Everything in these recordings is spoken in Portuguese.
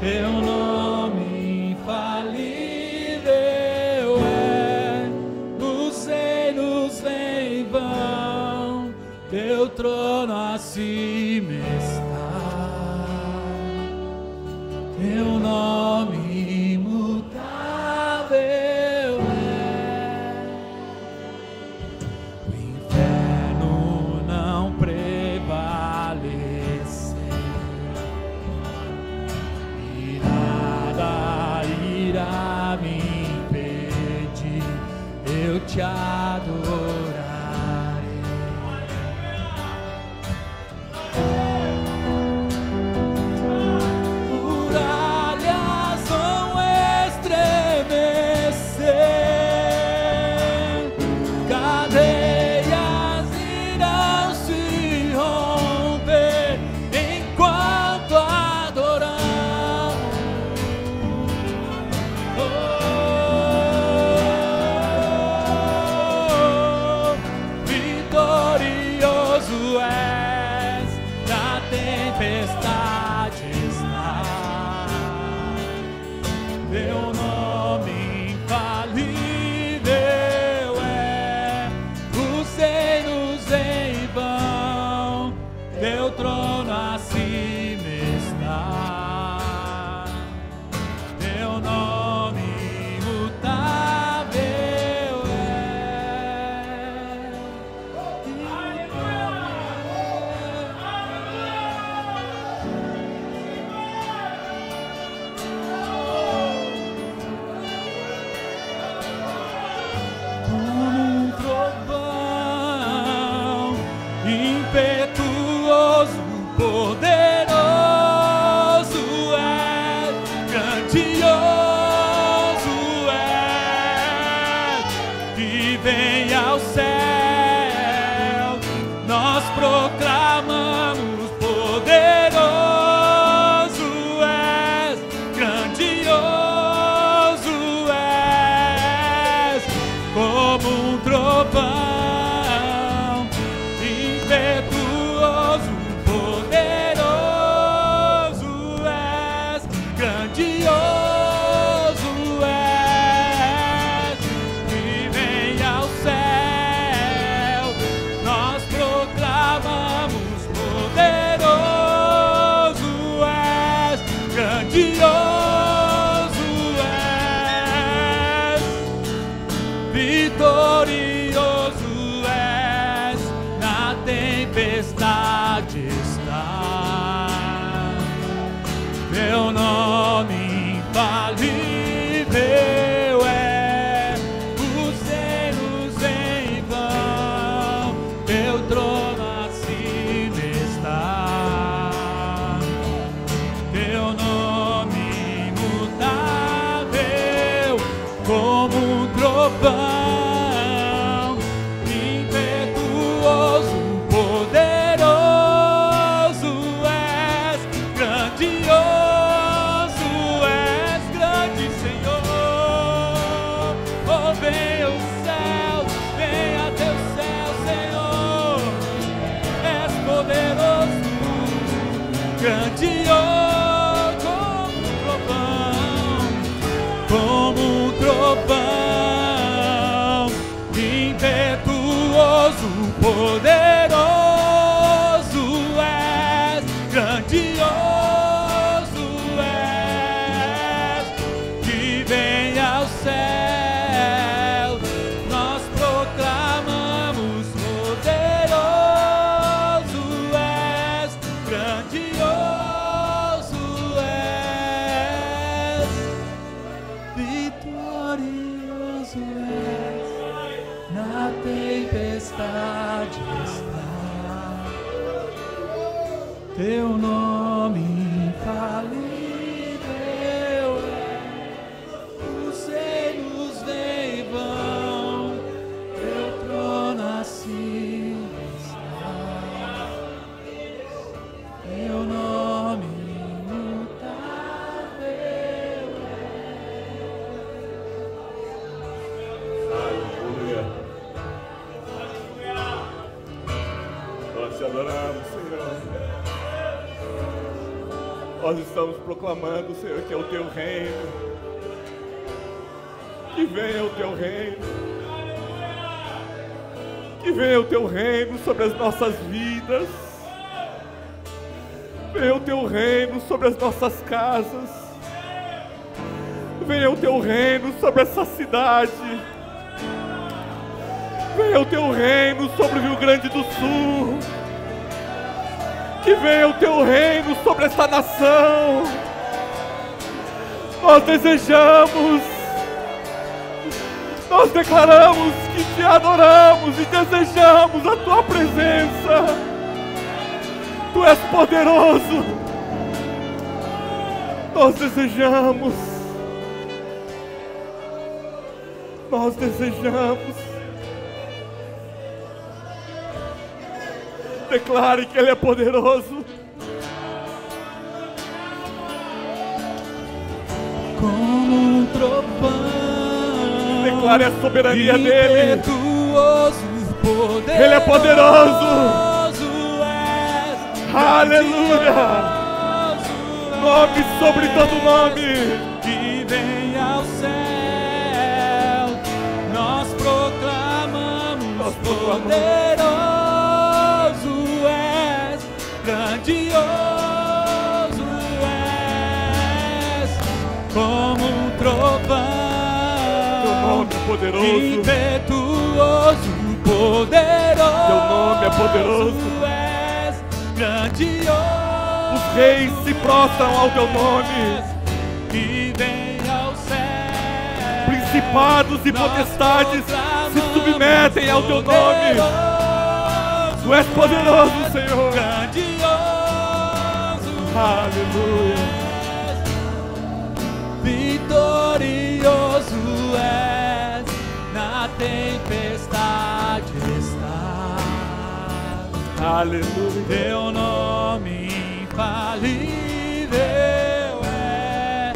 Teu nome infalível é, nos reinos vem vão, teu trono acima está. Teu nome imutável é, o inferno não prevalece. Nada irá me impedir, eu te adorarei. Muralhas vão estremecer, cadeias irão se romper enquanto adoramos. Vitorioso és, na tempestade está. Teu nome infalível é, os reinos em vão, teu trono acima está. Teu nome imutável é. Como um trovão impetuoso, poderoso é, grandioso é, que vem ao céu, nós proclamamos, poderoso és, grandioso és, como um trovão impetuoso, poderoso és, grandioso és, que vem ao céu, nós proclamamos, poderoso és, grandioso és, vitorioso és, na tempestade está. Teu nome infalível é, os reinos em vão, teu trono acima está. Teu nome imutável, como um trovão impetuoso, poderoso és, grandioso és, grande Senhor. Oh, venha o céu, venha teu céu, Senhor. És poderoso, grandioso, como um trovão impetuoso, poderoso és, grandioso és, que vem ao céu, nós proclamamos, poderoso és, grandioso Nós estamos proclamando, Senhor, que é o Teu reino. Que venha o Teu reino. Que venha o Teu reino sobre as nossas vidas. Venha o Teu reino sobre as nossas casas. Venha o Teu reino sobre essa cidade. Venha o Teu reino sobre o Rio Grande do Sul. Que venha o Teu reino sobre esta nação. Nós desejamos, nós declaramos que Te adoramos e desejamos a Tua presença. Tu és poderoso. Nós desejamos. Nós desejamos. Declare que Ele é poderoso. Como um trovão. Declare a soberania dEle. Poderoso, Ele é poderoso. És, Aleluia. Nome sobre todo nome. Que vem ao céu. Nós proclamamos. Poderoso és, grandioso és, como um trovão. Teu nome é poderoso. Impetuoso, poderoso. Teu nome é poderoso. És grandioso. Os reis se prostram ao Teu nome. Que vem ao céu. Principados e potestades se submetem ao Teu nome. Tu és poderoso, Senhor. Grandioso. Aleluia. Vitorioso és, na tempestade estás. Aleluia. Teu nome infalível é,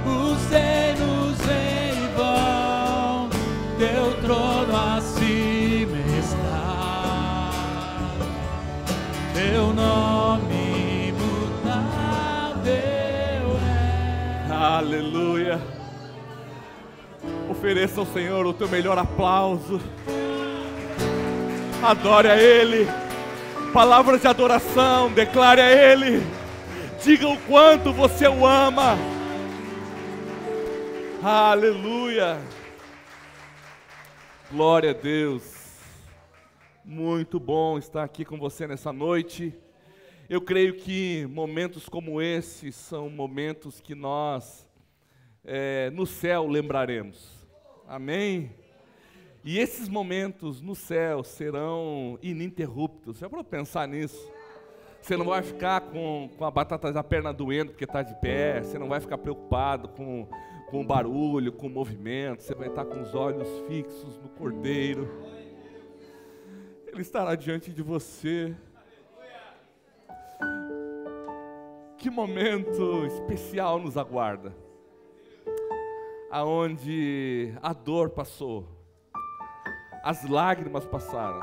os reinos em vão, Teu trono acima está. Teu nome imutável é. Aleluia. Ofereça ao Senhor o teu melhor aplauso. Adore a Ele. Palavras de adoração, declare a Ele. Diga o quanto você o ama. Aleluia. Glória a Deus. Muito bom estar aqui com você nessa noite. Eu creio que momentos como esse são momentos que nós no céu lembraremos. Amém? E esses momentos no céu serão ininterruptos. Já para pensar nisso. Você não vai ficar com a batata da perna doendo porque está de pé. Você não vai ficar preocupado com o barulho, com o movimento. Você vai estar com os olhos fixos no Cordeiro. Ele estará diante de você. Que momento especial nos aguarda. Aonde a dor passou, as lágrimas passaram,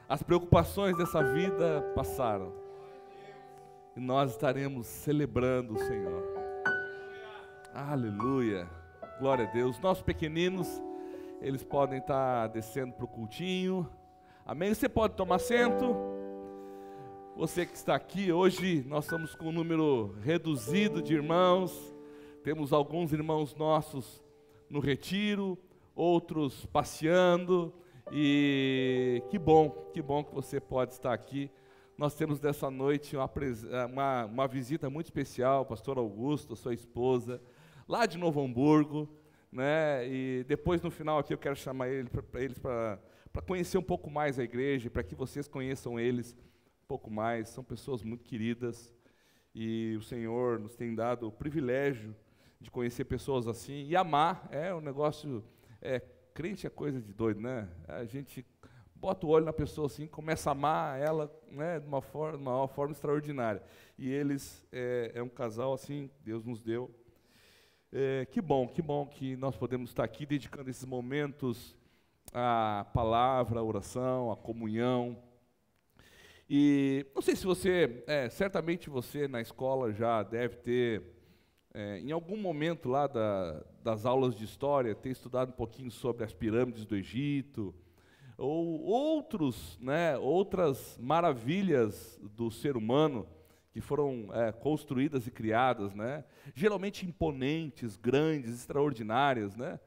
as preocupações dessa vida passaram, e nós estaremos celebrando o Senhor. Aleluia, glória a Deus. Nossos pequeninos, eles podem estar descendo para o cultinho, amém? Você pode tomar assento. Você que está aqui, hoje nós estamos com um número reduzido de irmãos. Temos alguns irmãos nossos no retiro, outros passeando, e que bom que você pode estar aqui. Nós temos dessa noite uma visita muito especial, o pastor Augusto, sua esposa, lá de Novo Hamburgo, né? E depois no final aqui eu quero chamar eles para conhecer um pouco mais a igreja, para que vocês conheçam eles um pouco mais. São pessoas muito queridas e o Senhor nos tem dado o privilégio de conhecer pessoas assim e amar. É um negócio, crente é coisa de doido, né? A gente bota o olho na pessoa assim, começa a amar ela, né, de uma forma extraordinária. E eles, é um casal assim, Deus nos deu. Que bom que nós podemos estar aqui dedicando esses momentos à palavra, à oração, à comunhão. E não sei se você, certamente você na escola já deve ter, em algum momento lá das aulas de história, ter estudado um pouquinho sobre as pirâmides do Egito, ou outras maravilhas do ser humano que foram construídas e criadas, né? Geralmente imponentes, grandes, extraordinárias, né?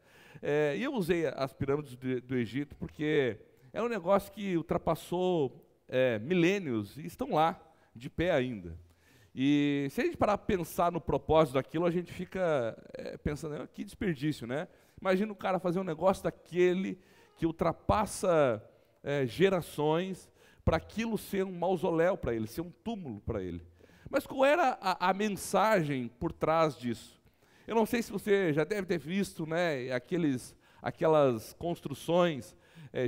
E eu usei as pirâmides do Egito porque é um negócio que ultrapassou milênios e estão lá, de pé ainda. E se a gente parar para pensar no propósito daquilo, a gente fica pensando, que desperdício, né? Imagina o cara fazer um negócio daquele que ultrapassa gerações para aquilo ser um mausoléu para ele, ser um túmulo para ele. Mas qual era a mensagem por trás disso? Eu não sei se você já deve ter visto, né, aquelas construções,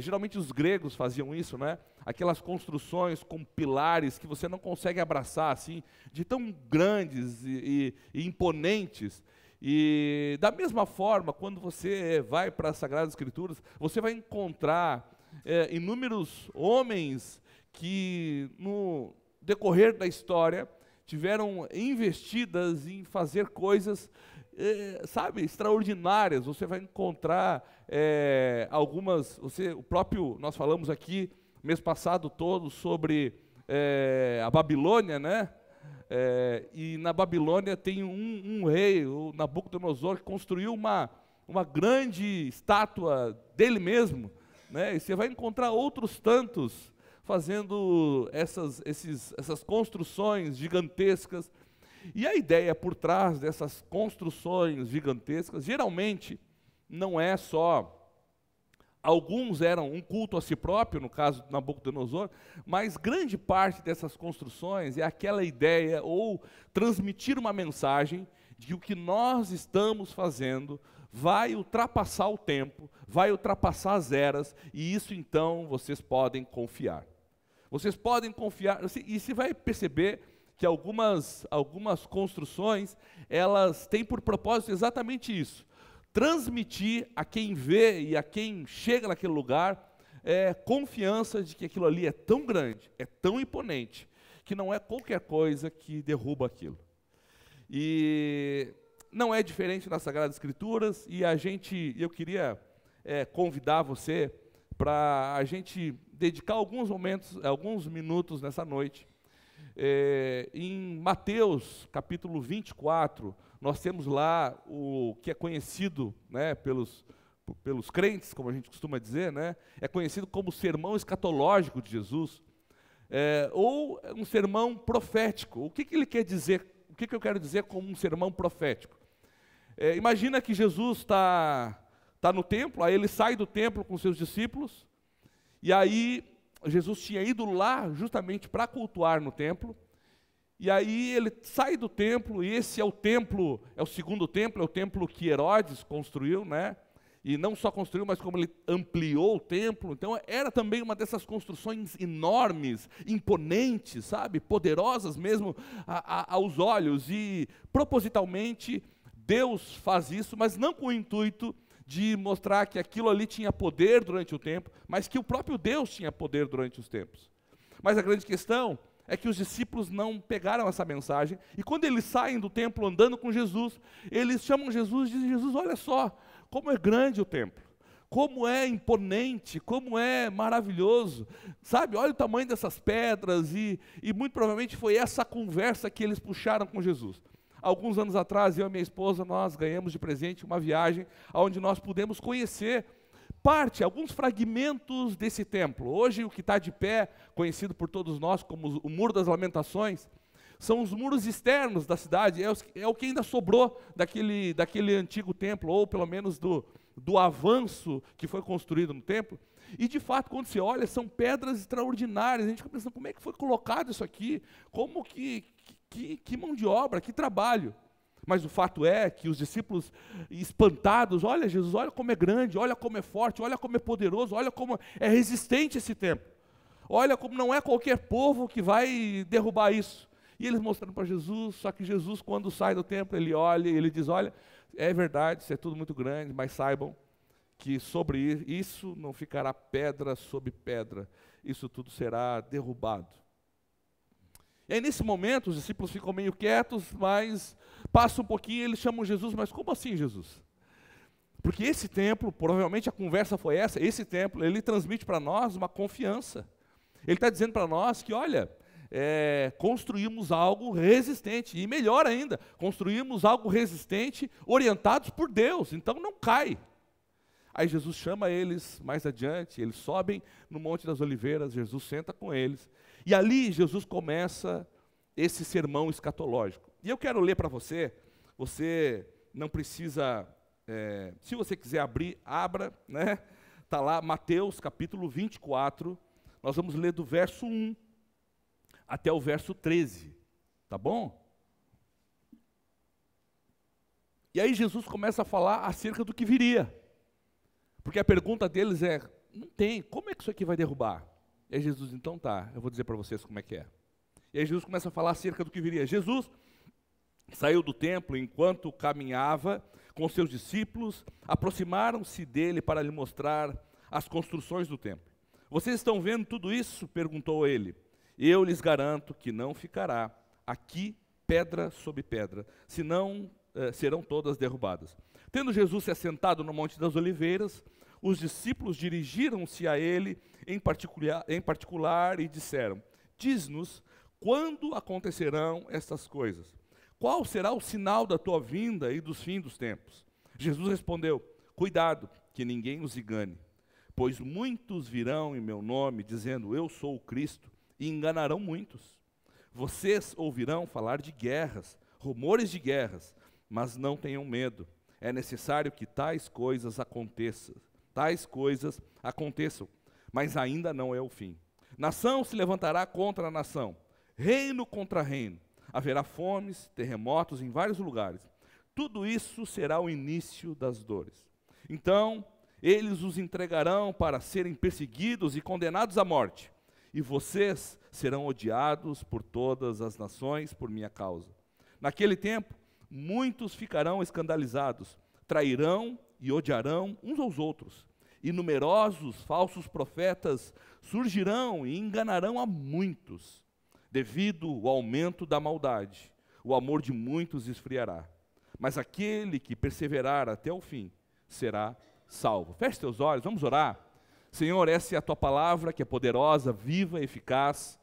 geralmente os gregos faziam isso, né? Aquelas construções com pilares que você não consegue abraçar, assim, de tão grandes e imponentes. E da mesma forma, quando você vai para as Sagradas Escrituras, você vai encontrar inúmeros homens que no decorrer da história tiveram investidas em fazer coisas, extraordinárias. Você vai encontrar algumas, nós falamos aqui mês passado todo sobre a Babilônia, né? E na Babilônia tem um rei, o Nabucodonosor, que construiu uma grande estátua dele mesmo, né? E você vai encontrar outros tantos fazendo essas construções gigantescas. E a ideia por trás dessas construções gigantescas, geralmente, não é só... Alguns eram um culto a si próprio, no caso de Nabucodonosor, mas grande parte dessas construções é aquela ideia, ou transmitir uma mensagem, de que o que nós estamos fazendo vai ultrapassar o tempo, vai ultrapassar as eras, e isso então vocês podem confiar. Vocês podem confiar, e você vai perceber que algumas construções, elas têm por propósito exatamente isso: transmitir a quem vê e a quem chega naquele lugar confiança de que aquilo ali é tão grande, é tão imponente, que não é qualquer coisa que derruba aquilo. E não é diferente nas Sagradas Escrituras, e eu queria convidar você para a gente dedicar alguns minutos nessa noite. Em Mateus capítulo 24, nós temos lá o que é conhecido, né, pelos crentes, como a gente costuma dizer, né, é conhecido como o sermão escatológico de Jesus, ou um sermão profético. O que ele quer dizer? O que eu quero dizer como um sermão profético? Imagina que Jesus está no templo, aí ele sai do templo com seus discípulos, e aí Jesus tinha ido lá justamente para cultuar no templo, e aí ele sai do templo, e esse é o templo, é o segundo templo, é o templo que Herodes construiu, né? E não só construiu, mas como ele ampliou o templo. Então era também uma dessas construções enormes, imponentes, sabe? Poderosas mesmo aos olhos, e propositalmente Deus faz isso, mas não com o intuito de mostrar que aquilo ali tinha poder durante o tempo, mas que o próprio Deus tinha poder durante os tempos. Mas a grande questão é que os discípulos não pegaram essa mensagem, e quando eles saem do templo andando com Jesus, eles chamam Jesus e dizem: Jesus, olha só, como é grande o templo, como é imponente, como é maravilhoso, sabe? Olha o tamanho dessas pedras, e muito provavelmente foi essa conversa que eles puxaram com Jesus. Alguns anos atrás, eu e minha esposa, nós ganhamos de presente uma viagem onde nós pudemos conhecer alguns fragmentos desse templo. Hoje o que está de pé, conhecido por todos nós como o Muro das Lamentações, são os muros externos da cidade, é o que ainda sobrou daquele antigo templo, ou pelo menos do avanço que foi construído no templo. E de fato, quando você olha, são pedras extraordinárias. A gente fica pensando, como é que foi colocado isso aqui? Como que mão de obra, que trabalho. Mas o fato é que os discípulos espantados: olha Jesus, olha como é grande, olha como é forte, olha como é poderoso, olha como é resistente esse templo. Olha como não é qualquer povo que vai derrubar isso. E eles mostrando para Jesus, só que Jesus, quando sai do templo, ele olha e ele diz: olha, é verdade, isso é tudo muito grande, mas saibam que sobre isso não ficará pedra sobre pedra, isso tudo será derrubado. E aí nesse momento os discípulos ficam meio quietos, mas passa um pouquinho e eles chamam Jesus, mas como assim, Jesus? Porque esse templo, provavelmente a conversa foi essa, esse templo, ele transmite para nós uma confiança. Ele está dizendo para nós que, olha, construímos algo resistente, e melhor ainda, construímos algo resistente orientados por Deus, então não cai. Aí Jesus chama eles mais adiante, eles sobem no Monte das Oliveiras, Jesus senta com eles, e ali Jesus começa esse sermão escatológico. E eu quero ler para você, você não precisa, se você quiser abrir, abra, né? Está lá, Mateus capítulo 24, nós vamos ler do verso 1 até o verso 13, tá bom? E aí Jesus começa a falar acerca do que viria. Porque a pergunta deles é, não tem, como é que isso aqui vai derrubar? E aí Jesus, então tá, eu vou dizer para vocês como é que é. E aí Jesus começa a falar acerca do que viria. Jesus saiu do templo enquanto caminhava com seus discípulos, aproximaram-se dele para lhe mostrar as construções do templo. Vocês estão vendo tudo isso? Perguntou ele. Eu lhes garanto que não ficará aqui pedra sobre pedra, senão serão todas derrubadas. Tendo Jesus se assentado no Monte das Oliveiras, os discípulos dirigiram-se a ele em particular e disseram, diz-nos quando acontecerão estas coisas. Qual será o sinal da tua vinda e dos fins dos tempos? Jesus respondeu, cuidado, que ninguém os engane, pois muitos virão em meu nome, dizendo, eu sou o Cristo, e enganarão muitos. Vocês ouvirão falar de guerras, rumores de guerras, mas não tenham medo. É necessário que tais coisas aconteçam, mas ainda não é o fim. Nação se levantará contra a nação, reino contra reino. Haverá fomes, terremotos em vários lugares. Tudo isso será o início das dores. Então, eles os entregarão para serem perseguidos e condenados à morte. E vocês serão odiados por todas as nações por minha causa. Naquele tempo, muitos ficarão escandalizados, trairão e odiarão uns aos outros. E numerosos falsos profetas surgirão e enganarão a muitos. Devido ao aumento da maldade, o amor de muitos esfriará. Mas aquele que perseverar até o fim será salvo. Feche teus olhos, vamos orar. Senhor, essa é a tua palavra que é poderosa, viva, eficaz.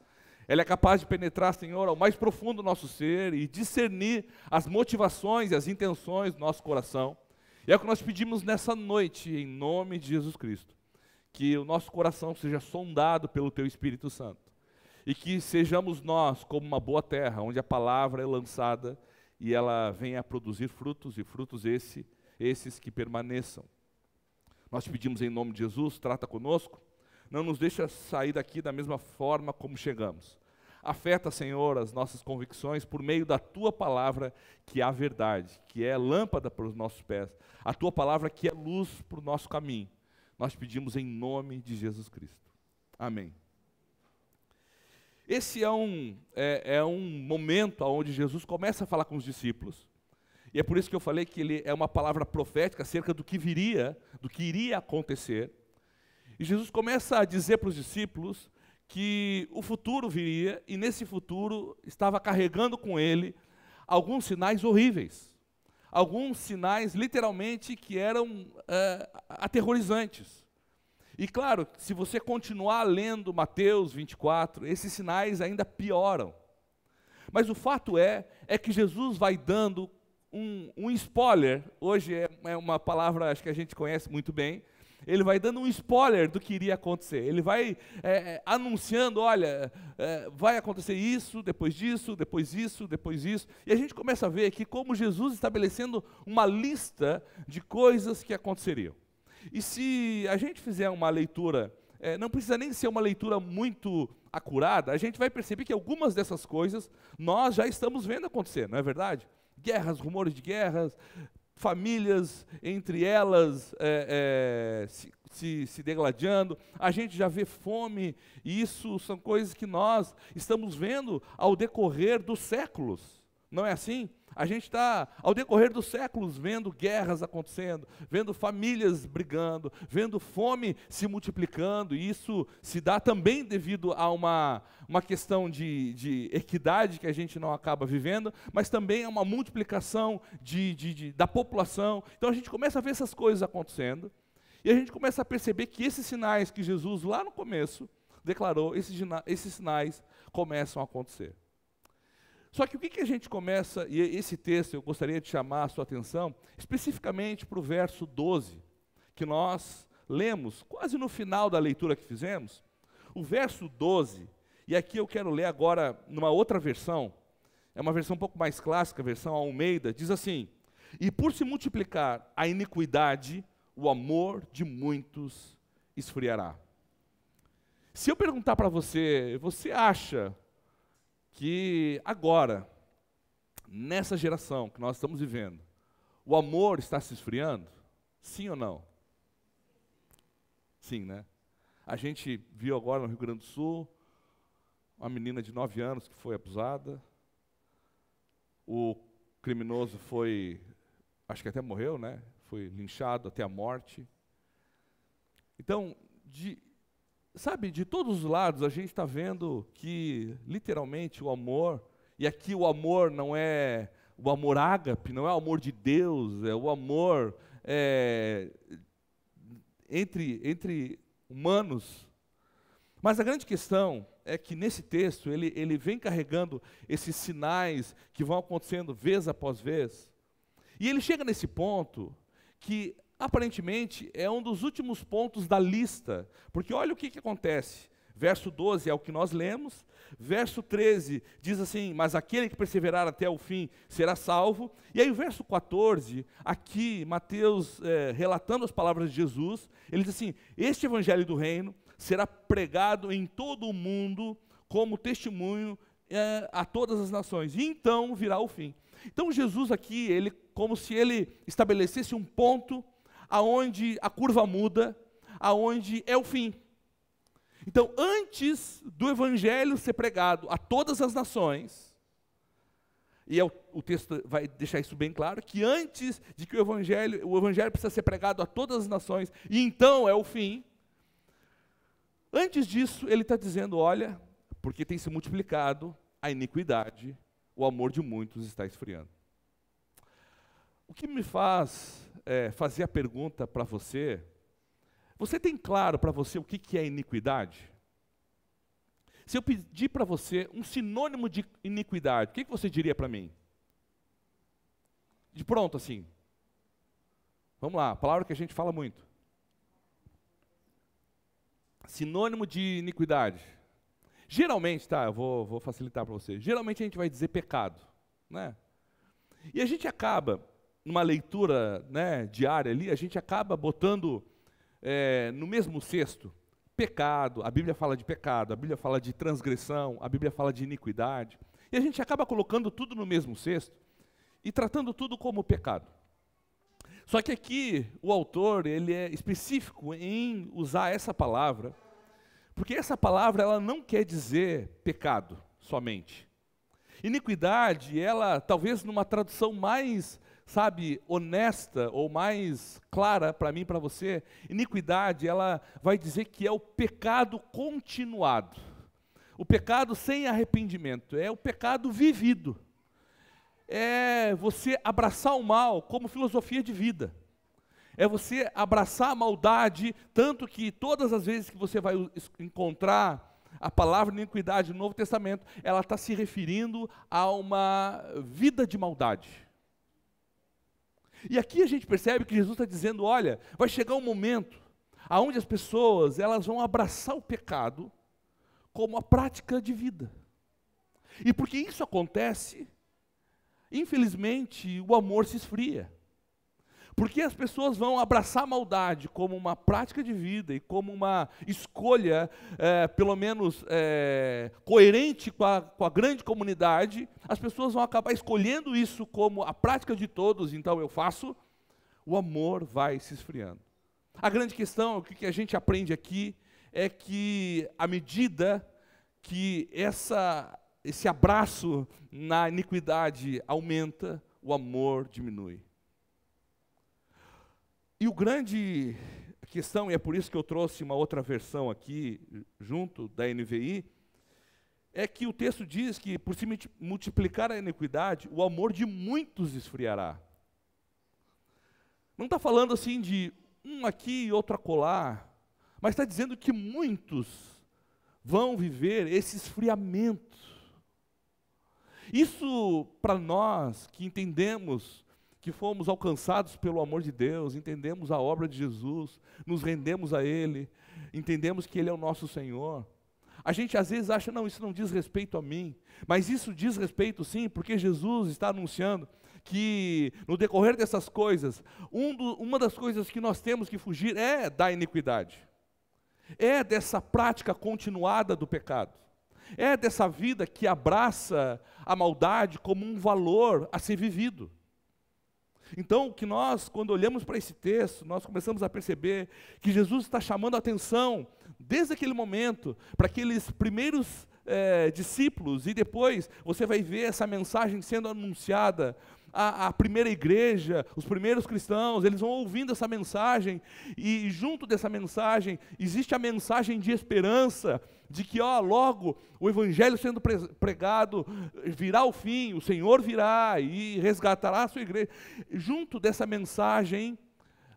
Ela é capaz de penetrar, Senhor, ao mais profundo do nosso ser e discernir as motivações e as intenções do nosso coração. E é o que nós pedimos nessa noite, em nome de Jesus Cristo. Que o nosso coração seja sondado pelo teu Espírito Santo. E que sejamos nós como uma boa terra, onde a palavra é lançada e ela venha a produzir frutos, e frutos esses que permaneçam. Nós te pedimos em nome de Jesus, trata conosco, não nos deixa sair daqui da mesma forma como chegamos. Afeta, Senhor, as nossas convicções por meio da Tua palavra, que é a verdade, que é lâmpada para os nossos pés, a Tua palavra que é luz para o nosso caminho. Nós pedimos em nome de Jesus Cristo. Amém. Esse é um momento onde Jesus começa a falar com os discípulos. E é por isso que eu falei que ele é uma palavra profética acerca do que viria, do que iria acontecer. E Jesus começa a dizer para os discípulos que o futuro viria, e nesse futuro estava carregando com ele alguns sinais horríveis. Alguns sinais, literalmente, que eram aterrorizantes. E claro, se você continuar lendo Mateus 24, esses sinais ainda pioram. Mas o fato é que Jesus vai dando um spoiler, hoje é uma palavra acho que a gente conhece muito bem, ele vai dando um spoiler do que iria acontecer, ele vai anunciando, olha, vai acontecer isso, depois disso, depois isso, depois isso, e a gente começa a ver aqui como Jesus estabelecendo uma lista de coisas que aconteceriam. E se a gente fizer uma leitura, não precisa nem ser uma leitura muito acurada, a gente vai perceber que algumas dessas coisas nós já estamos vendo acontecer, não é verdade? Guerras, rumores de guerras, famílias entre elas se degladiando, a gente já vê fome, e isso são coisas que nós estamos vendo ao decorrer dos séculos. Não é assim? A gente está, ao decorrer dos séculos, vendo guerras acontecendo, vendo famílias brigando, vendo fome se multiplicando, e isso se dá também devido a uma questão de equidade que a gente não acaba vivendo, mas também a uma multiplicação da população. Então a gente começa a ver essas coisas acontecendo, e a gente começa a perceber que esses sinais que Jesus lá no começo declarou, esses sinais começam a acontecer. Só que o que a gente começa, e esse texto eu gostaria de chamar a sua atenção, especificamente para o verso 12, que nós lemos quase no final da leitura que fizemos. O verso 12, e aqui eu quero ler agora numa outra versão, é uma versão um pouco mais clássica, a versão Almeida, diz assim: e por se multiplicar a iniquidade, o amor de muitos esfriará. Se eu perguntar para você, você acha que agora, nessa geração que nós estamos vivendo, o amor está se esfriando? Sim ou não? Sim, né? A gente viu agora no Rio Grande do Sul, uma menina de 9 anos que foi abusada, o criminoso foi, acho que até morreu, né? Foi linchado até a morte. Então, de todos os lados a gente está vendo que, literalmente, o amor, e aqui o amor não é o amor ágape, não é o amor de Deus, é o amor entre humanos. Mas a grande questão é que nesse texto ele vem carregando esses sinais que vão acontecendo vez após vez, e ele chega nesse ponto que aparentemente é um dos últimos pontos da lista, porque olha o que acontece. Verso 12 é o que nós lemos, verso 13 diz assim: mas aquele que perseverar até o fim será salvo. E aí o verso 14, aqui Mateus relatando as palavras de Jesus, ele diz assim: este evangelho do reino será pregado em todo o mundo como testemunho a todas as nações, e então virá o fim. Então Jesus aqui, ele como se ele estabelecesse um ponto aonde a curva muda, aonde é o fim. Então, antes do evangelho ser pregado a todas as nações, e o texto vai deixar isso bem claro, que antes de que o evangelho precisa ser pregado a todas as nações, e então é o fim, antes disso ele está dizendo, olha, porque tem se multiplicado a iniquidade, o amor de muitos está esfriando. O que me faz fazer a pergunta para você, você tem claro para você o que é iniquidade? Se eu pedir para você um sinônimo de iniquidade, o que você diria para mim? De pronto assim. Vamos lá, palavra que a gente fala muito. Sinônimo de iniquidade. Geralmente, tá, eu vou facilitar para você. Geralmente a gente vai dizer pecado, né? E a gente acaba, numa leitura, né, diária ali, a gente acaba botando no mesmo cesto pecado. A Bíblia fala de pecado, a Bíblia fala de transgressão, a Bíblia fala de iniquidade. E a gente acaba colocando tudo no mesmo cesto e tratando tudo como pecado. Só que aqui o autor, ele é específico em usar essa palavra, porque essa palavra ela não quer dizer pecado somente. Iniquidade, ela talvez numa tradução mais, honesta ou mais clara para mim e para você, iniquidade, ela vai dizer que é o pecado continuado. O pecado sem arrependimento, é o pecado vivido. É você abraçar o mal como filosofia de vida. É você abraçar a maldade, tanto que todas as vezes que você vai encontrar a palavra iniquidade no Novo Testamento, ela está se referindo a uma vida de maldade. E aqui a gente percebe que Jesus está dizendo, olha, vai chegar um momento onde as pessoas elas vão abraçar o pecado como a prática de vida. E porque isso acontece, infelizmente, o amor se esfria. Porque as pessoas vão abraçar a maldade como uma prática de vida e como uma escolha, pelo menos, coerente com a grande comunidade, as pessoas vão acabar escolhendo isso como a prática de todos, então eu faço, o amor vai se esfriando. A grande questão, o que a gente aprende aqui, é que à medida que esse abraço na iniquidade aumenta, o amor diminui. E o grande questão, e é por isso que eu trouxe uma outra versão aqui, junto da NVI, é que o texto diz que por se multiplicar a iniquidade, o amor de muitos esfriará. Não está falando assim de um aqui e outro acolá, mas está dizendo que muitos vão viver esse esfriamento. Isso, para nós que entendemos que fomos alcançados pelo amor de Deus, entendemos a obra de Jesus, nos rendemos a Ele, entendemos que Ele é o nosso Senhor. A gente às vezes acha, não, isso não diz respeito a mim, mas isso diz respeito sim, porque Jesus está anunciando que no decorrer dessas coisas, uma das coisas que nós temos que fugir é da iniquidade, é dessa prática continuada do pecado, é dessa vida que abraça a maldade como um valor a ser vivido. Então, que nós, quando olhamos para esse texto, nós começamos a perceber que Jesus está chamando a atenção, desde aquele momento, para aqueles primeiros discípulos, e depois você vai ver essa mensagem sendo anunciada à primeira igreja, os primeiros cristãos, eles vão ouvindo essa mensagem, e junto dessa mensagem, existe a mensagem de esperança, de que logo o evangelho sendo pregado virá ao fim, o Senhor virá e resgatará a sua igreja. Junto dessa mensagem,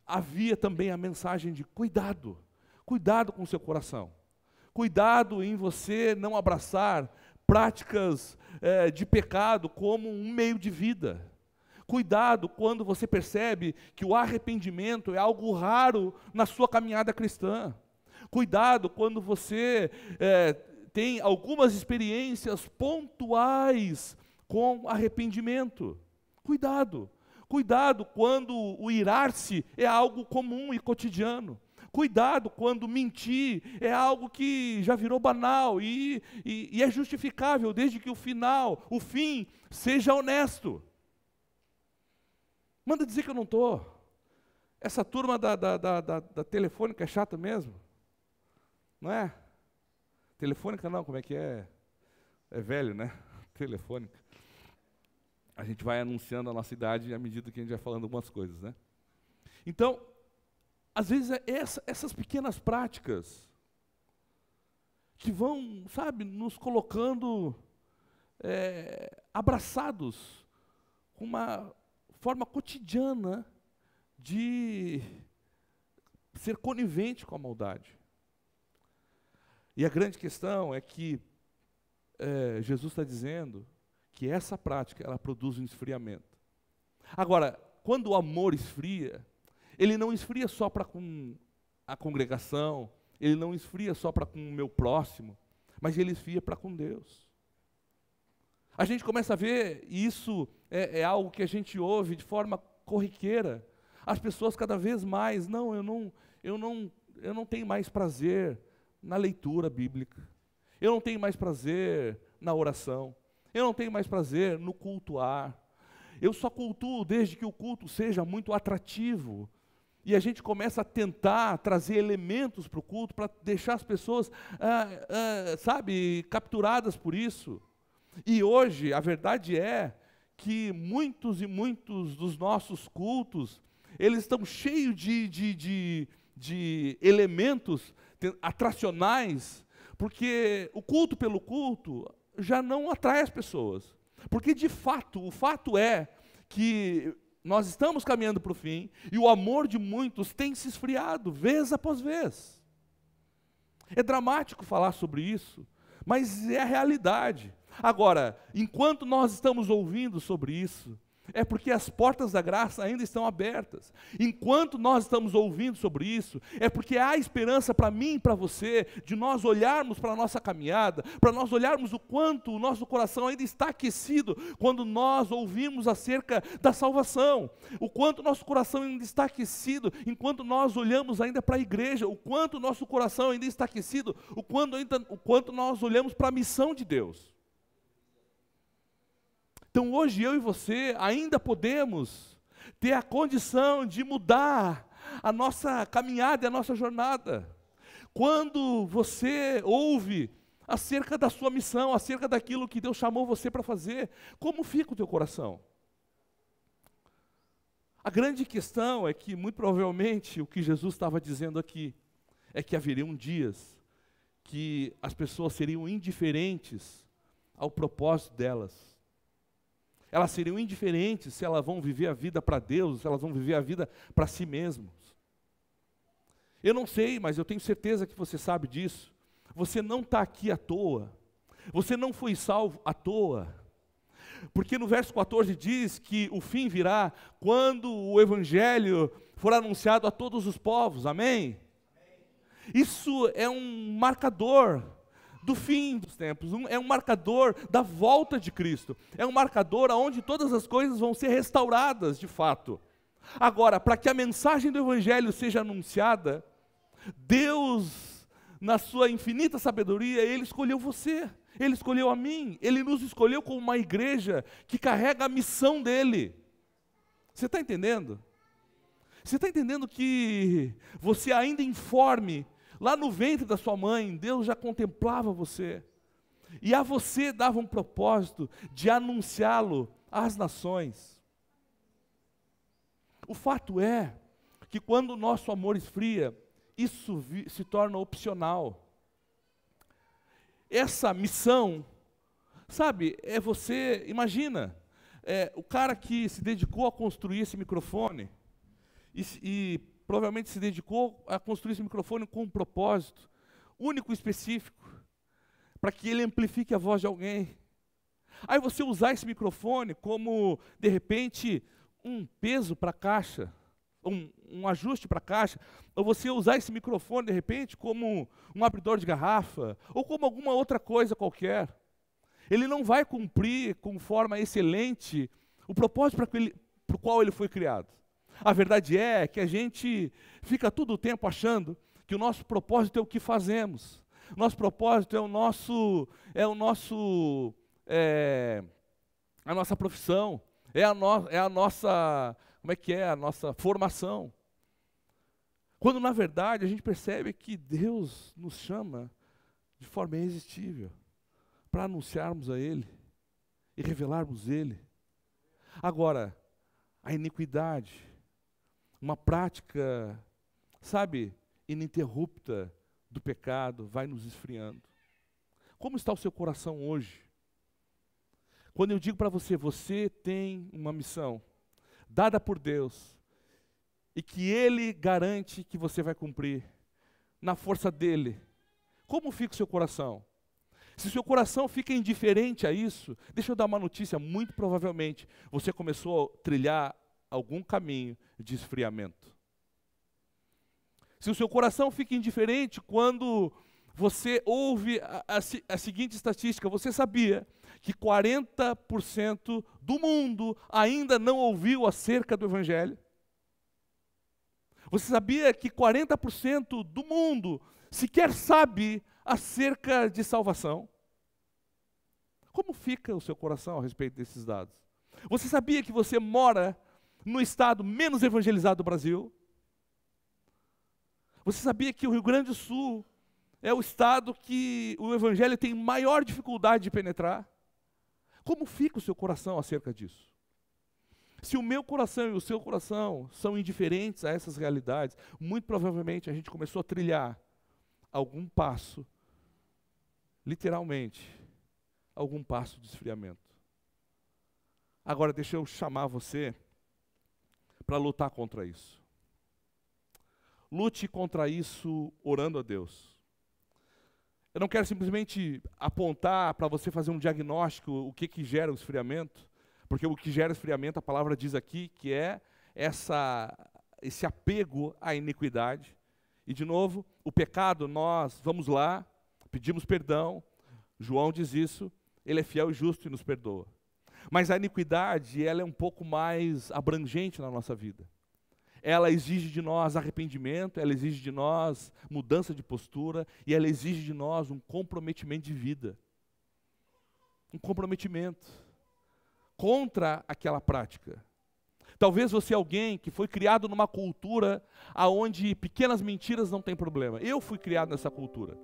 havia também a mensagem de cuidado, cuidado com o seu coração, cuidado em você não abraçar práticas de pecado como um meio de vida. Cuidado quando você percebe que o arrependimento é algo raro na sua caminhada cristã. Cuidado quando você tem algumas experiências pontuais com arrependimento. Cuidado. Cuidado quando o irar-se é algo comum e cotidiano. Cuidado quando mentir é algo que já virou banal e é justificável desde que o fim, seja honesto. Manda dizer que eu não estou. Essa turma da Telefônica é chata mesmo. Não é? Telefônica não, como é que é? É velho, né? Telefônica. A gente vai anunciando a nossa idade à medida que a gente vai falando algumas coisas, né? Então, às vezes essas pequenas práticas que vão, sabe, nos colocando abraçados com uma forma cotidiana de ser conivente com a maldade. E a grande questão é que Jesus está dizendo que essa prática, ela produz um esfriamento. Agora, quando o amor esfria, ele não esfria só para com a congregação, ele não esfria só para com o meu próximo, mas ele esfria para com Deus. A gente começa a ver, e isso é algo que a gente ouve de forma corriqueira, as pessoas cada vez mais, eu não tenho mais prazer na leitura bíblica, eu não tenho mais prazer na oração, eu não tenho mais prazer no cultuar, eu só cultuo desde que o culto seja muito atrativo, e a gente começa a tentar trazer elementos para o culto, para deixar as pessoas, capturadas por isso. E hoje, a verdade é que muitos e muitos dos nossos cultos, eles estão cheios de elementos atracionais, porque o culto pelo culto já não atrai as pessoas. Porque de fato, o fato é que nós estamos caminhando para o fim, e o amor de muitos tem se esfriado, vez após vez. É dramático falar sobre isso, mas é a realidade. Agora, enquanto nós estamos ouvindo sobre isso, é porque as portas da graça ainda estão abertas. Enquanto nós estamos ouvindo sobre isso, é porque há esperança para mim e para você, de nós olharmos para a nossa caminhada, para nós olharmos o quanto o nosso coração ainda está aquecido quando nós ouvimos acerca da salvação, o quanto o nosso coração ainda está aquecido enquanto nós olhamos ainda para a igreja, o quanto o nosso coração ainda está aquecido, o quanto nós olhamos para a missão de Deus. Então hoje eu e você ainda podemos ter a condição de mudar a nossa caminhada e a nossa jornada. Quando você ouve acerca da sua missão, acerca daquilo que Deus chamou você para fazer. Como fica o teu coração? A grande questão é que, muito provavelmente, o que Jesus estava dizendo aqui é que haveriam dias que as pessoas seriam indiferentes ao propósito delas. Elas seriam indiferentes se elas vão viver a vida para Deus, se elas vão viver a vida para si mesmos. Eu não sei, mas eu tenho certeza que você sabe disso. Você não está aqui à toa. Você não foi salvo à toa. Porque no verso 14 diz que o fim virá quando o Evangelho for anunciado a todos os povos. Amém? Isso é um marcador do fim dos tempos, é um marcador da volta de Cristo, é um marcador onde todas as coisas vão ser restauradas de fato. Agora, para que a mensagem do Evangelho seja anunciada, Deus, na sua infinita sabedoria, Ele escolheu você, Ele escolheu a mim, Ele nos escolheu como uma igreja que carrega a missão dEle. Você está entendendo? Você está entendendo que você ainda informe, lá no ventre da sua mãe, Deus já contemplava você. E a você dava um propósito de anunciá-lo às nações. O fato é que quando o nosso amor esfria, isso se torna opcional. Essa missão, sabe, é você, imagina, o cara que se dedicou a construir esse microfone, e provavelmente se dedicou a construir esse microfone com um propósito único e específico, para que ele amplifique a voz de alguém. Aí você usar esse microfone como, de repente, um peso para a caixa, um ajuste para a caixa, ou você usar esse microfone, de repente, como um abridor de garrafa, ou como alguma outra coisa qualquer. Ele não vai cumprir com forma excelente o propósito para o qual ele foi criado. A verdade é que a gente fica todo o tempo achando que o nosso propósito é o que fazemos. Nosso propósito é a nossa profissão, é a nossa, a nossa formação. Quando na verdade a gente percebe que Deus nos chama de forma irresistível para anunciarmos a Ele e revelarmos Ele. Agora, a iniquidade, uma prática, sabe, ininterrupta do pecado, vai nos esfriando. Como está o seu coração hoje? Quando eu digo para você, você tem uma missão dada por Deus e que Ele garante que você vai cumprir na força dEle, como fica o seu coração? Se o seu coração fica indiferente a isso, deixa eu dar uma notícia, muito provavelmente você começou a trilhar algum caminho de esfriamento. Se o seu coração fica indiferente quando você ouve a seguinte estatística, você sabia que 40% do mundo ainda não ouviu acerca do Evangelho? Você sabia que 40% do mundo sequer sabe acerca de salvação? Como fica o seu coração a respeito desses dados? Você sabia que você mora no estado menos evangelizado do Brasil? Você sabia que o Rio Grande do Sul é o estado que o Evangelho tem maior dificuldade de penetrar? Como fica o seu coração acerca disso? Se o meu coração e o seu coração são indiferentes a essas realidades, muito provavelmente a gente começou a trilhar algum passo, literalmente, algum passo de esfriamento. Agora deixa eu chamar você para lutar contra isso. Lute contra isso orando a Deus. Eu não quero simplesmente apontar para você fazer um diagnóstico o que gera o esfriamento, porque o que gera esfriamento, a palavra diz aqui, que é esse apego à iniquidade. E de novo, o pecado, nós vamos lá, pedimos perdão, João diz isso, ele é fiel e justo e nos perdoa. Mas a iniquidade, ela é um pouco mais abrangente na nossa vida. Ela exige de nós arrependimento, ela exige de nós mudança de postura, e ela exige de nós um comprometimento de vida. Um comprometimento contra aquela prática. Talvez você é alguém que foi criado numa cultura onde pequenas mentiras não tem problema. Eu fui criado nessa cultura.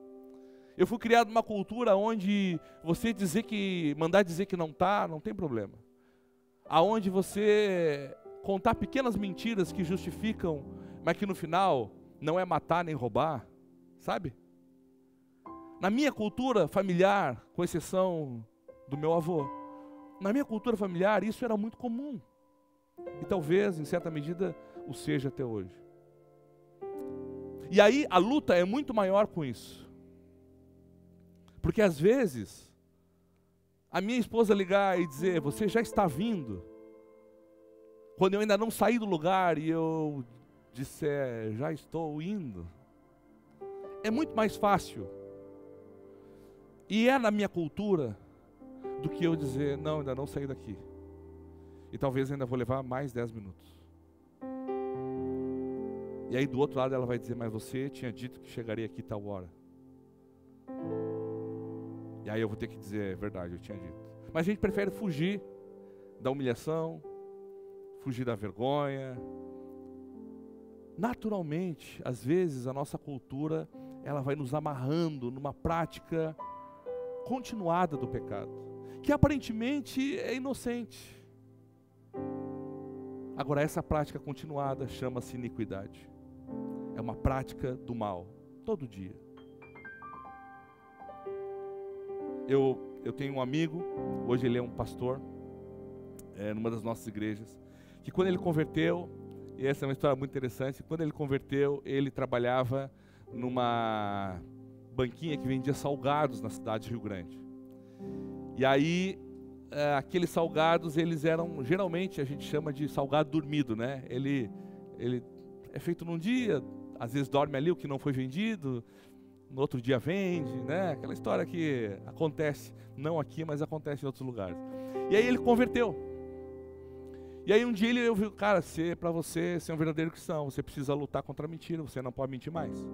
Eu fui criado numa cultura onde você mandar dizer que não tá, não tem problema. Aonde você contar pequenas mentiras que justificam, mas que no final não é matar nem roubar, sabe? Na minha cultura familiar, com exceção do meu avô, na minha cultura familiar isso era muito comum. E talvez, em certa medida, o seja até hoje. E aí a luta é muito maior com isso. Porque às vezes, a minha esposa ligar e dizer, você já está vindo, quando eu ainda não saí do lugar e eu disser, já estou indo, é muito mais fácil. E é na minha cultura do que eu dizer, não, ainda não saí daqui. E talvez ainda vou levar mais 10 minutos. E aí do outro lado ela vai dizer, mas você tinha dito que chegaria aqui tal hora. E aí eu vou ter que dizer, é verdade, eu tinha dito. Mas a gente prefere fugir da humilhação, fugir da vergonha. Naturalmente, às vezes a nossa cultura, ela vai nos amarrando numa prática continuada do pecado, que aparentemente é inocente. Agora, essa prática continuada chama-se iniquidade. É uma prática do mal, todo dia. Eu tenho um amigo, hoje ele é um pastor, numa das nossas igrejas, que quando ele converteu, e essa é uma história muito interessante, quando ele converteu, ele trabalhava numa banquinha que vendia salgados na cidade de Rio Grande. E aí, aqueles salgados, eles eram, geralmente a gente chama de salgado dormido, né? Ele é feito num dia, às vezes dorme ali o que não foi vendido, no outro dia vende, né? Aquela história que acontece, não aqui, mas acontece em outros lugares. E aí ele converteu. E aí um dia ele ouviu, cara, para você ser um verdadeiro cristão, você precisa lutar contra a mentira, você não pode mentir mais.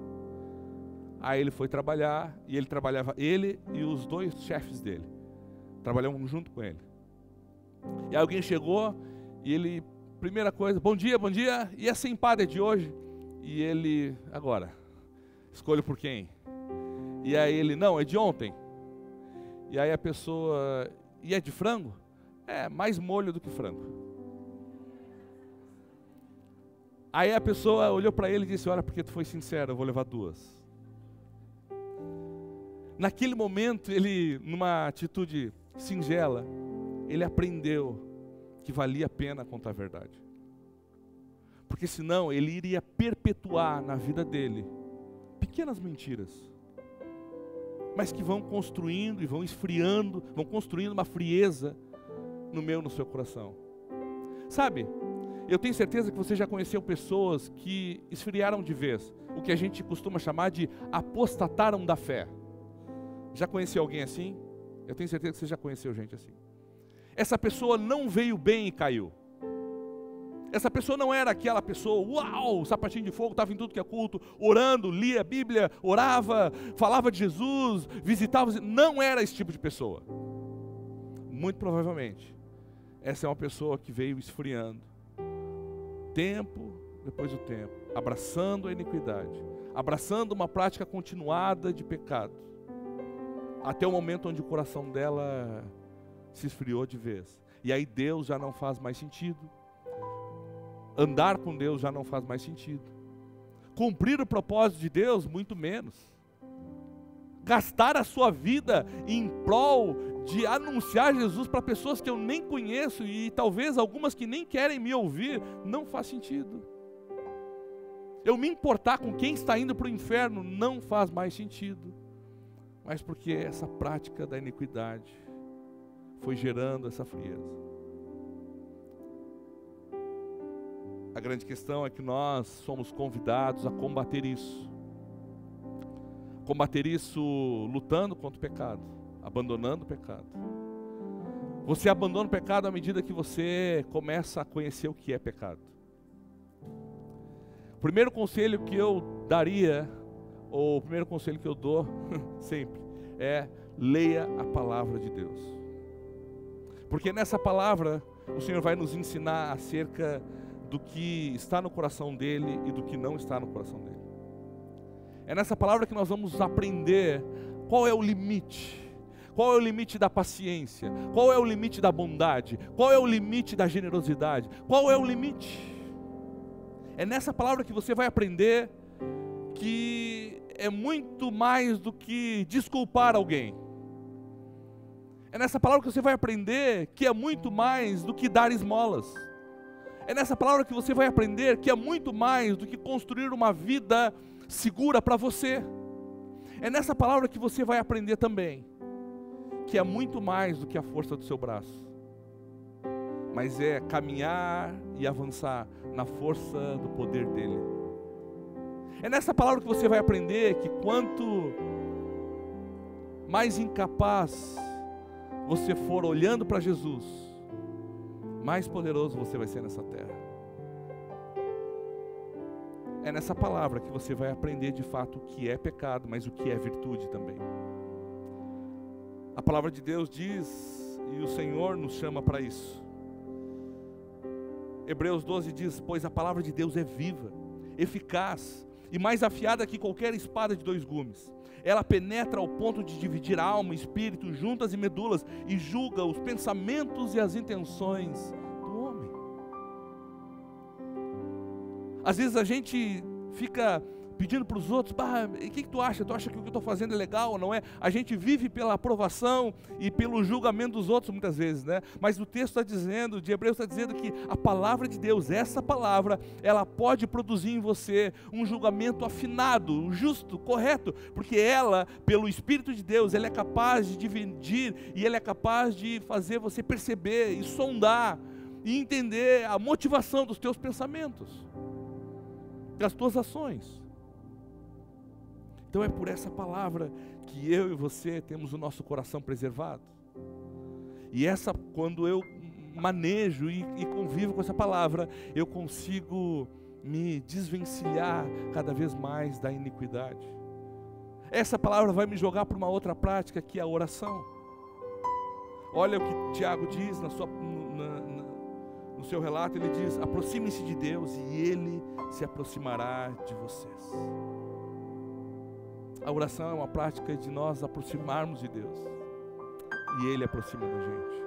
Aí ele foi trabalhar, e ele trabalhava, ele e os 2 chefes dele, trabalhavam junto com ele. E aí alguém chegou, e ele, primeira coisa, bom dia, e essa empada de hoje? E ele, agora, escolho por quem? E aí ele, não, é de ontem. E aí a pessoa, e é de frango? É, mais molho do que frango. Aí a pessoa olhou para ele e disse, olha, porque tu foi sincero, eu vou levar 2. Naquele momento, ele, numa atitude singela, ele aprendeu que valia a pena contar a verdade. Porque senão ele iria perpetuar na vida dele pequenas mentiras, mas que vão construindo e vão esfriando, vão construindo uma frieza no seu coração. Sabe, eu tenho certeza que você já conheceu pessoas que esfriaram de vez, o que a gente costuma chamar de apostataram da fé. Já conheceu alguém assim? Eu tenho certeza que você já conheceu gente assim. Essa pessoa não veio bem e caiu. Essa pessoa não era aquela pessoa, uau, sapatinho de fogo, estava em tudo que é culto, orando, lia a Bíblia, orava, falava de Jesus, visitava. Não era esse tipo de pessoa. Muito provavelmente, essa é uma pessoa que veio esfriando, tempo depois do tempo, abraçando a iniquidade, abraçando uma prática continuada de pecado, até o momento onde o coração dela se esfriou de vez. E aí Deus já não faz mais sentido. Andar com Deus já não faz mais sentido. Cumprir o propósito de Deus, muito menos. Gastar a sua vida em prol de anunciar Jesus para pessoas que eu nem conheço e talvez algumas que nem querem me ouvir, não faz sentido. Eu me importar com quem está indo para o inferno não faz mais sentido. Mas porque essa prática da iniquidade foi gerando essa frieza. A grande questão é que nós somos convidados a combater isso. Combater isso lutando contra o pecado, abandonando o pecado. Você abandona o pecado à medida que você começa a conhecer o que é pecado. O primeiro conselho que eu daria, ou o primeiro conselho que eu dou sempre, é leia a palavra de Deus. Porque nessa palavra o Senhor vai nos ensinar acerca do que está no coração dele e do que não está no coração dele. É nessa palavra que nós vamos aprender Qual é o limite? Qual é o limite da paciência? Qual é o limite da bondade? Qual é o limite da generosidade? Qual é o limite? É nessa palavra que você vai aprender que é muito mais do que desculpar alguém. É nessa palavra que você vai aprender que é muito mais do que dar esmolas. É nessa palavra que você vai aprender que é muito mais do que construir uma vida segura para você. É nessa palavra que você vai aprender também que é muito mais do que a força do seu braço, mas é caminhar e avançar na força do poder dele. É nessa palavra que você vai aprender que quanto mais incapaz você for olhando para Jesus, mais poderoso você vai ser nessa terra. É nessa palavra que você vai aprender de fato o que é pecado, mas o que é virtude também. A palavra de Deus diz, e o Senhor nos chama para isso. Hebreus 12 diz: pois a palavra de Deus é viva, eficaz e mais afiada que qualquer espada de 2 gumes. Ela penetra ao ponto de dividir alma, espírito, juntas e medulas, e julga os pensamentos e as intenções do homem. Às vezes a gente fica pedindo para os outros: o que tu acha? Tu acha que o que eu estou fazendo é legal ou não é? A gente vive pela aprovação e pelo julgamento dos outros muitas vezes, né? Mas o texto está dizendo, de Hebreus está dizendo que a palavra de Deus, essa palavra, ela pode produzir em você um julgamento afinado, justo, correto, porque ela, pelo Espírito de Deus, ela é capaz de dividir e ela é capaz de fazer você perceber e sondar e entender a motivação dos teus pensamentos, das tuas ações. Então é por essa palavra que eu e você temos o nosso coração preservado. E essa, quando eu manejo e convivo com essa palavra, eu consigo me desvencilhar cada vez mais da iniquidade. Essa palavra vai me jogar para uma outra prática, que é a oração. Olha o que Tiago diz no seu relato. Ele diz: aproximem-se de Deus e Ele se aproximará de vocês. A oração é uma prática de nós aproximarmos de Deus, e Ele aproxima da gente.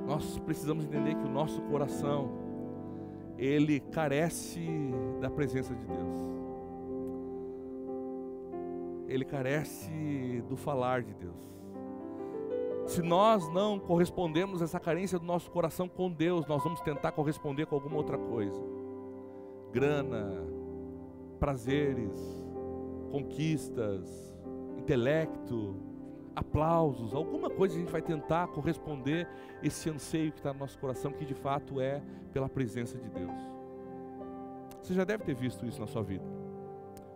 Nós precisamos entender que o nosso coração, ele carece da presença de Deus. Ele carece do falar de Deus. Se nós não correspondemos a essa carência do nosso coração com Deus, nós vamos tentar corresponder com alguma outra coisa. Grana, prazeres, conquistas, intelecto, aplausos, alguma coisa a gente vai tentar corresponder esse anseio que está no nosso coração, que de fato é pela presença de Deus. Você já deve ter visto isso na sua vida.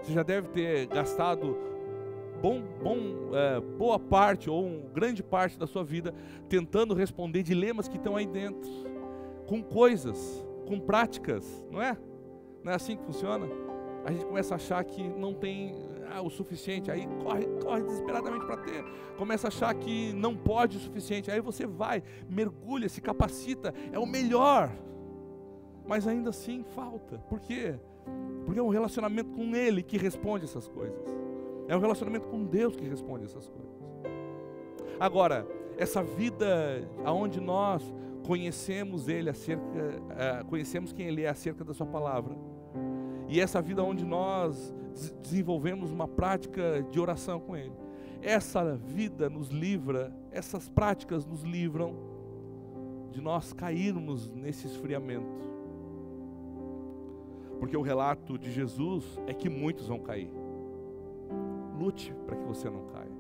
Você já deve ter gastado boa parte ou grande parte da sua vida tentando responder dilemas que estão aí dentro, com coisas, com práticas, não é? Não é assim que funciona? A gente começa a achar que não tem o suficiente, aí corre desesperadamente para ter. Começa a achar que não pode o suficiente, aí você vai, mergulha, se capacita, é o melhor, mas ainda assim falta. Por quê? Porque é um relacionamento com Ele que responde essas coisas. É um relacionamento com Deus que responde essas coisas. Agora, essa vida onde nós conhecemos Ele conhecemos quem Ele é acerca da Sua palavra, e essa vida onde nós desenvolvemos uma prática de oração com Ele, essa vida nos livra, essas práticas nos livram de nós cairmos nesse esfriamento. Porque o relato de Jesus é que muitos vão cair. Lute para que você não caia.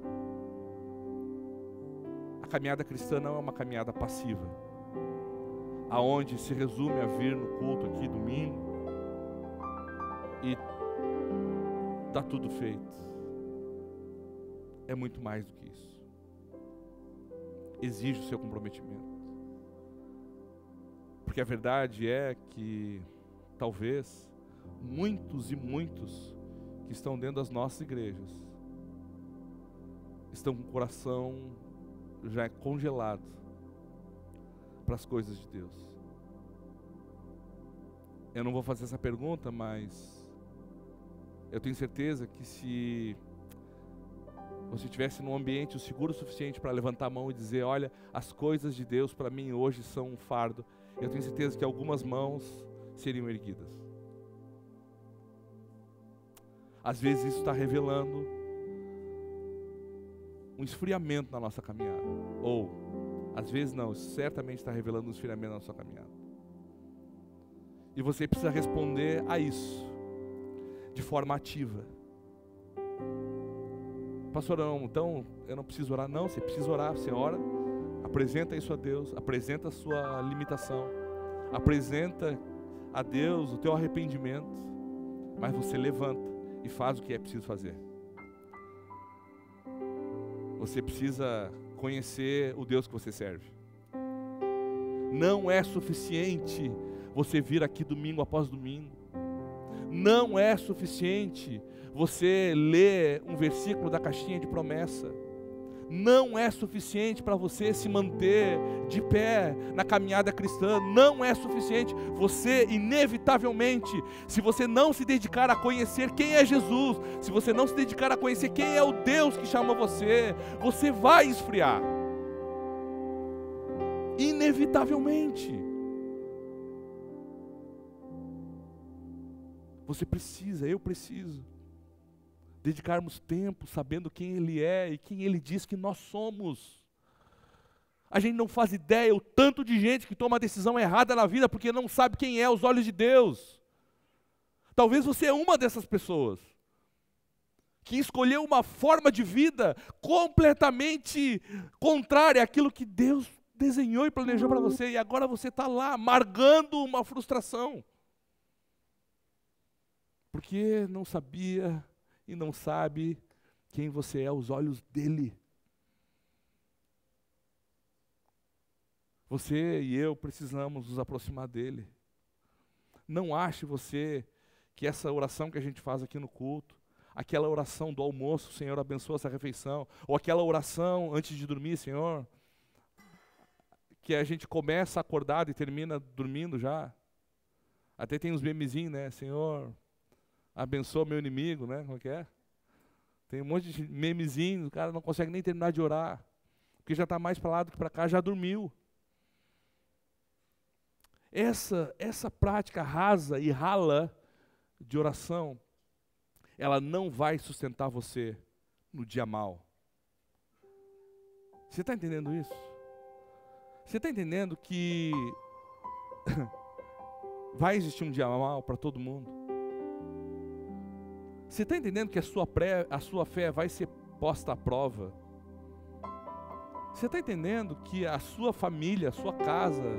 A caminhada cristã não é uma caminhada passiva, aonde se resume a vir no culto aqui domingo e está tudo feito. É muito mais do que isso. Exige o seu comprometimento. Porque a verdade é que talvez muitos e muitos que estão dentro das nossas igrejas estão com o coração já congelado para as coisas de Deus. Eu não vou fazer essa pergunta, mas eu tenho certeza que se você estivesse num ambiente seguro o suficiente para levantar a mão e dizer: olha, as coisas de Deus para mim hoje são um fardo, eu tenho certeza que algumas mãos seriam erguidas. Às vezes isso está revelando um esfriamento na nossa caminhada. Ou, às vezes não, certamente está revelando um esfriamento na sua caminhada. E você precisa responder a isso de forma ativa. Pastor, então eu não preciso orar? Não, você precisa orar, você ora, apresenta isso a Deus, apresenta a sua limitação, apresenta a Deus o teu arrependimento, mas você levanta e faz o que é preciso fazer. Você precisa conhecer o Deus que você serve. Não é suficiente você vir aqui domingo após domingo. Não é suficiente você ler um versículo da caixinha de promessa. Não é suficiente para você se manter de pé na caminhada cristã. Não é suficiente. Você, inevitavelmente, se você não se dedicar a conhecer quem é Jesus, se você não se dedicar a conhecer quem é o Deus que chama você, você vai esfriar. Inevitavelmente. Você precisa, eu preciso dedicarmos tempo sabendo quem Ele é e quem Ele diz que nós somos. A gente não faz ideia o tanto de gente que toma decisão errada na vida porque não sabe quem é aos olhos de Deus. Talvez você é uma dessas pessoas que escolheu uma forma de vida completamente contrária àquilo que Deus desenhou e planejou para você, e agora você está lá amargando uma frustração porque não sabia e não sabe quem você é aos olhos dele. Você e eu precisamos nos aproximar dele. Não ache você que essa oração que a gente faz aqui no culto, aquela oração do almoço, Senhor, abençoa essa refeição, ou aquela oração antes de dormir, Senhor, que a gente começa acordado e termina dormindo já. Até tem uns memezinhos, né? Senhor, abençoa meu inimigo, né? Como é que é? Tem um monte de memezinhos, o cara não consegue nem terminar de orar, porque já está mais para lá do que para cá, já dormiu. Essa prática rasa e rala de oração, ela não vai sustentar você no dia mau. Você está entendendo isso? Você está entendendo que vai existir um dia mau para todo mundo? Você está entendendo que a sua fé vai ser posta à prova? Você está entendendo que a sua família, a sua casa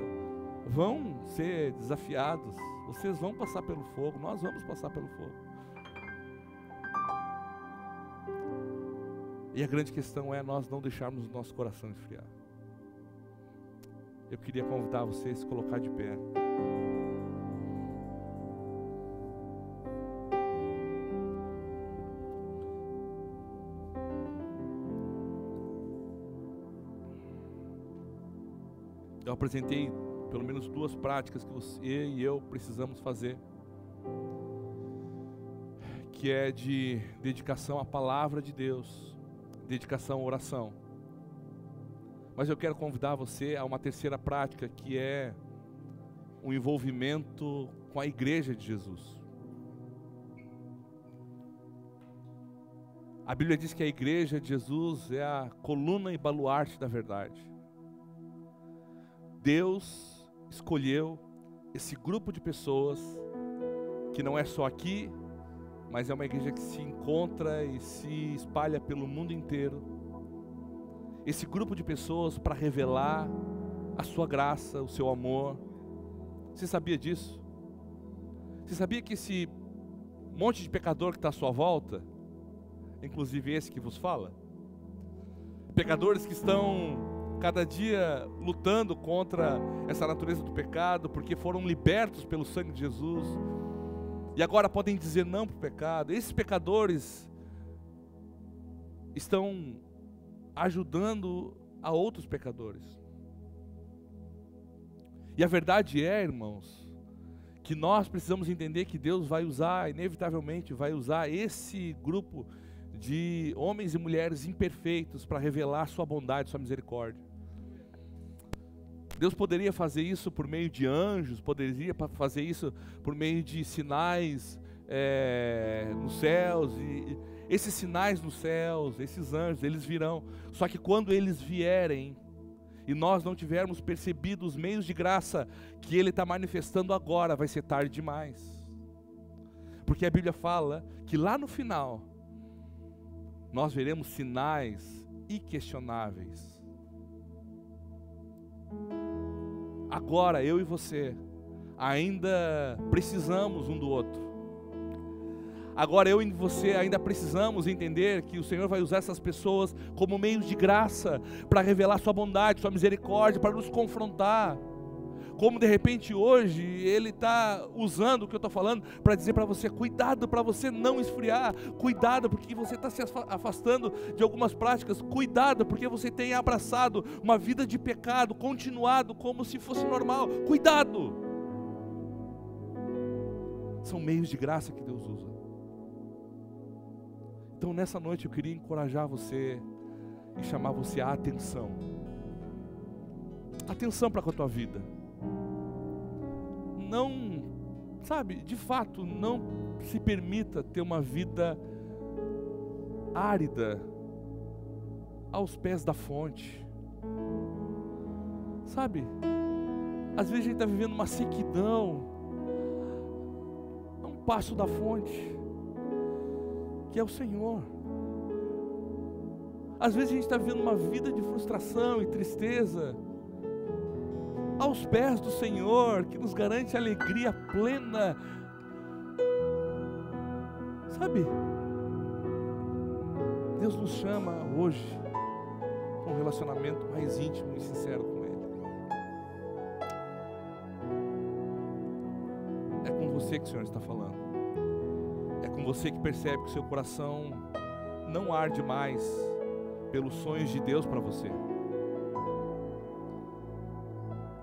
vão ser desafiados? Vocês vão passar pelo fogo, nós vamos passar pelo fogo. E a grande questão é nós não deixarmos o nosso coração esfriar. Eu queria convidar você a se colocar de pé. Eu apresentei pelo menos 2 práticas que você e eu precisamos fazer, que é de dedicação à palavra de Deus, dedicação à oração. Mas eu quero convidar você a uma terceira prática, que é o envolvimento com a igreja de Jesus. A Bíblia diz que a igreja de Jesus é a coluna e baluarte da verdade. Deus escolheu esse grupo de pessoas, que não é só aqui, mas é uma igreja que se encontra e se espalha pelo mundo inteiro. Esse grupo de pessoas para revelar a sua graça, o seu amor. Você sabia disso? Você sabia que esse monte de pecador que está à sua volta, inclusive esse que vos fala, pecadores que estão cada dia lutando contra essa natureza do pecado, porque foram libertos pelo sangue de Jesus, e agora podem dizer não para o pecado. Esses pecadores estão ajudando a outros pecadores. E a verdade é, irmãos, que nós precisamos entender que Deus vai usar, inevitavelmente vai usar esse grupo de homens e mulheres imperfeitos para revelar sua bondade, sua misericórdia. Deus poderia fazer isso por meio de anjos, poderia fazer isso por meio de sinais nos céus, e esses sinais nos céus, esses anjos, eles virão. Só que quando eles vierem, e nós não tivermos percebido os meios de graça que Ele está manifestando agora, vai ser tarde demais. Porque a Bíblia fala que lá no final, nós veremos sinais inquestionáveis. Agora, eu e você, ainda precisamos um do outro. Agora eu e você ainda precisamos entender que o Senhor vai usar essas pessoas como meios de graça para revelar sua bondade, sua misericórdia, para nos confrontar. Como de repente hoje Ele está usando o que eu estou falando para dizer para você: cuidado para você não esfriar, cuidado porque você está se afastando de algumas práticas, cuidado porque você tem abraçado uma vida de pecado, continuado como se fosse normal, cuidado. São meios de graça que Deus usa. Então nessa noite eu queria encorajar você e chamar você à atenção. Atenção para com a tua vida. Não, sabe, de fato, não se permita ter uma vida árida aos pés da fonte. Sabe, às vezes a gente está vivendo uma sequidão a um passo da fonte, que é o Senhor. Às vezes a gente está vivendo uma vida de frustração e tristeza aos pés do Senhor, que nos garante alegria plena. Sabe, Deus nos chama hoje para um relacionamento mais íntimo e sincero com Ele. É com você que o Senhor está falando. É com você que percebe que o seu coração não arde mais pelos sonhos de Deus para você.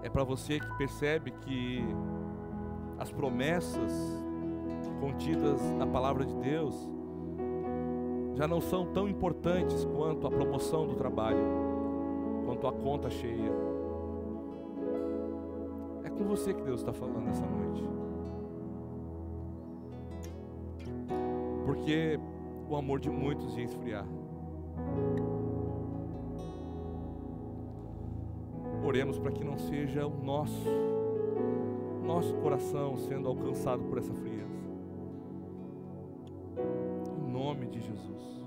É para você que percebe que as promessas contidas na palavra de Deus já não são tão importantes quanto a promoção do trabalho, quanto a conta cheia. É com você que Deus está falando essa noite. Porque o amor de muitos ia esfriar. Oremos para que não seja o nosso coração sendo alcançado por essa frieza. Em nome de Jesus.